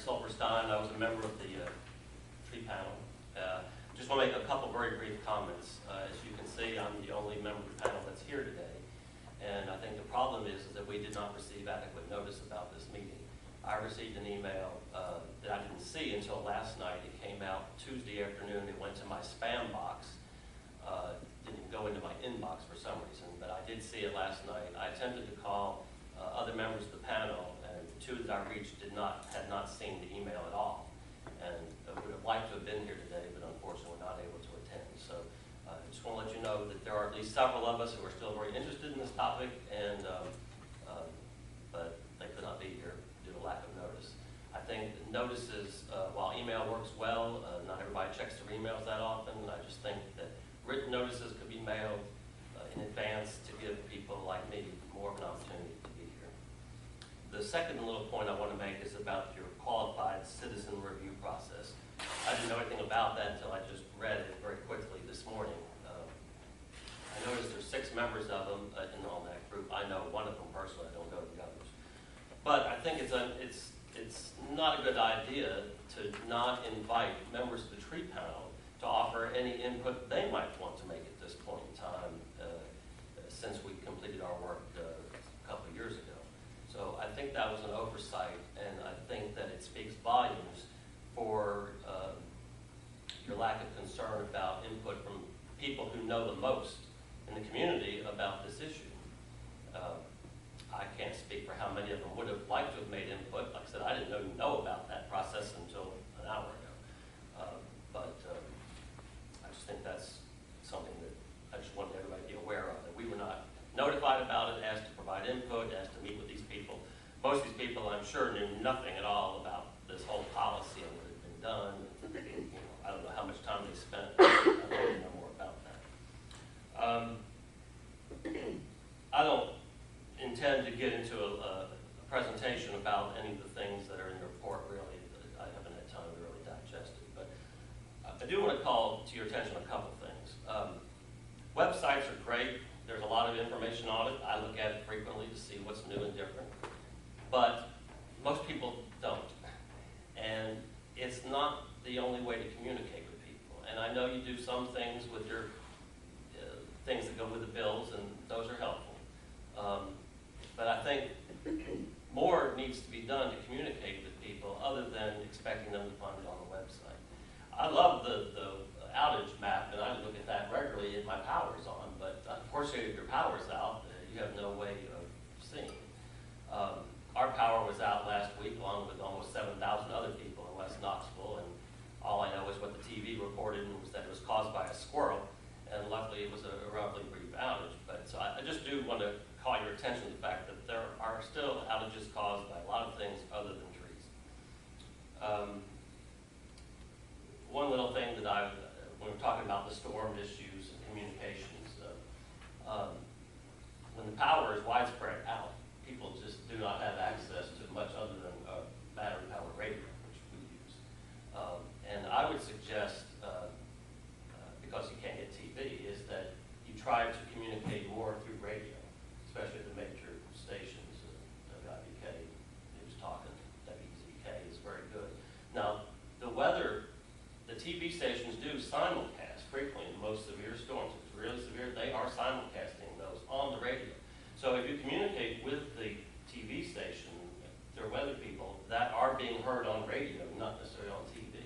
Silverstein. I was a member of the tree panel. Just want to make a couple very brief comments. As you can see, I'm the only member of the panel that's here today. And I think the problem is that we did not receive adequate notice about this meeting. I received an email that I didn't see until last night. It came out Tuesday afternoon. It went to my spam box. Didn't go into my inbox for some reason, but I did see it last night. I attempted to call other members of the panel, and the two that I reached had not seen the email at all. And would have liked to have been here today, but unfortunately we're not able to attend. So I just want to let you know that there are at least several of us who are still very interested in this topic, and but they could not be here due to lack of notice. I think notices, while email works well, not everybody checks their emails that often. I just think that written notices could be mailed in advance to give people like me more of an opportunity to be here. The second little point I want to make is about your qualified citizen review process. I didn't know anything about that until I just read it very quickly this morning. I noticed there's 6 members of them on that group. I know one of them personally. I don't know the others. But I think it's not a good idea to not invite members of the tree panel to offer any input they might want to make at this point in time, since we completed our work a couple of years ago. So I think that was an oversight, and I think that it speaks volumes for your lack of concern about input from people who know the most in the community about this issue. I can't speak for how many of them would have liked to have made input. Like I said, I didn't even know about that process until an hour ago. But I just think that's something that I just wanted everybody to be aware of, that we were not notified about it, asked to provide input, asked to meet with these people. Most of these people, I'm sure, knew nothing at all about this whole policy and what had been done. I don't know how much time they spent. I don't really know more about that. I don't intend to get into a presentation about any of the things that are in the report, really. I haven't had time to really digest it. But I do want to call to your attention a couple things. Websites are great. There's a lot of information on it. I look at it frequently to see what's new and different. But most people don't. And it's not the only way to communicate with people. And I know you do some things with your things that go with the bills, and those are helpful. But I think more needs to be done to communicate with people other than expecting them to find it on the website. I love the outage map, and I look at that regularly if my power's on, but unfortunately if your power's out, you have no way of seeing. Our power was out last week along with almost 7,000 other people in West Knoxville, and all I know is what the TV reported was that it was caused by a squirrel, and luckily it was a relatively brief outage. But so I just do want to call your attention to the fact that there are still outages caused by a lot of things other than trees. One little thing that when we're talking about the storm issues and communications, when the power is widespread out, people just do not have access to much other than a battery-powered radio, which we use. And I would suggest, because you can't get TV, is that you try to communicate more through radio, especially the major stations. WIBK, News Talking, WZK is very good. Now, the weather, the TV stations do simulcast frequently in the most severe storms. If it's really severe, they are simulcasting those on the radio. So if you communicate with the TV station, their weather people, that are being heard on radio, not necessarily on TV,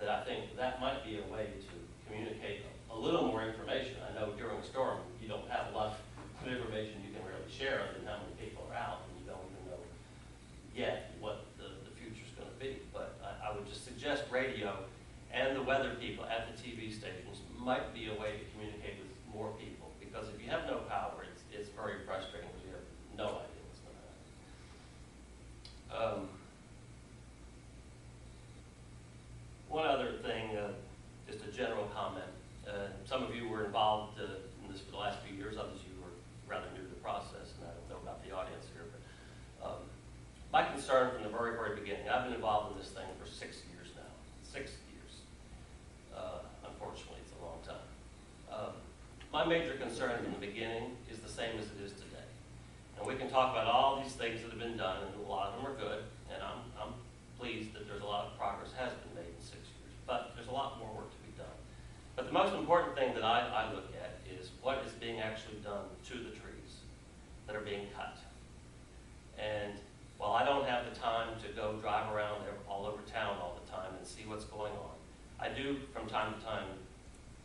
that I think that might be a way to communicate a little more information. I know during a storm, you don't have a lot of information you can really share other than how many people are out, and you don't even know yet what the future's going to be. But I would just suggest radio and the weather people at the TV stations might be a way to communicate with more people, because if you have no power, it's very frustrating because you have no idea what's going to happen. One other thing, just a general comment. Some of you were involved in this for the last few years. Others of you were rather new to the process, and I don't know about the audience here. But my concern from the very, very beginning, I've been involved in this thing for 6 years now. 6 years. Unfortunately, it's a long time. My major concern in the beginning is the same as it is today. And we can talk about all these things that have been done, and a lot of them are good, and I'm pleased that there's a lot of progress has been made in 6 years, but there's a lot more work to be done. But the most important thing that I look at is what is being actually done to the trees that are being cut. And while I don't have the time to go drive around all over town all the time and see what's going on, I do from time to time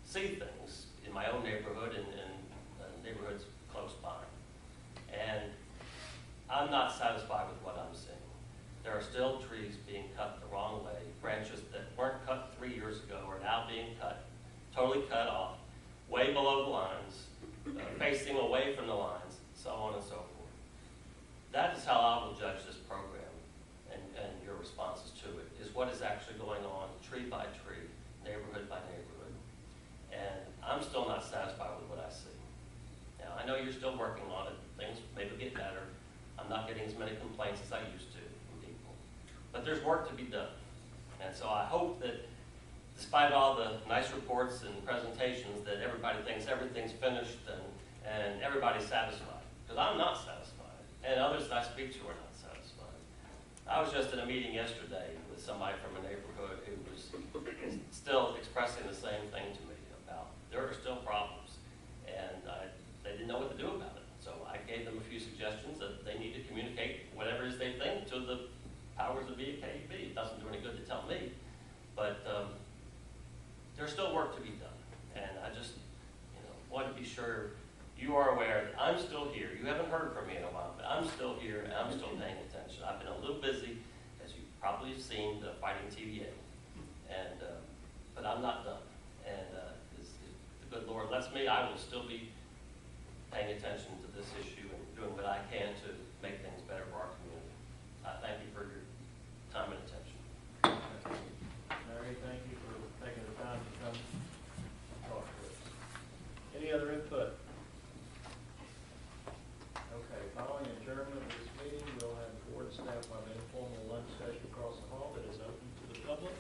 see things in my own neighborhood and neighborhoods close by. And I'm not satisfied with what I'm seeing. There are still trees being cut the wrong way. Branches that weren't cut 3 years ago are now being cut, totally cut off, way below the lines, facing away from the lines, so on and so forth. That is how I will judge this program and your responses to it, is what is actually going on tree by tree, neighborhood by neighborhood. And I'm still not satisfied with what I see. Now, I know you're still working on it. Things maybe get better. I'm not getting as many complaints as I used to from people. But there's work to be done. And so I hope that despite all the nice reports and presentations, that everybody thinks everything's finished and everybody's satisfied. Because I'm not satisfied. And others that I speak to are not satisfied. I was just in a meeting yesterday with somebody from a neighborhood who was still expressing the same thing to me about there are still problems. And they didn't know what to do about it. So I gave them a few suggestions that they need to communicate whatever it is they think to the powers that be at KUB. It doesn't do any good to tell me. But there's still work to be done. And I just want to be sure you are aware that I'm still here. You haven't heard from me in a while, but I'm still here and I'm still paying attention. I've been a little busy, as you probably have seen, fighting TVA. And, but I'm not done. And as the good Lord lets me, I will still be paying attention to this issue and doing what I can to make things better for our community. I thank you for your time and attention. Mary, thank you for taking the time to come talk to us. Any other input? Okay, following adjournment of this meeting, we'll have board staff have an informal lunch session across the hall that is open to the public.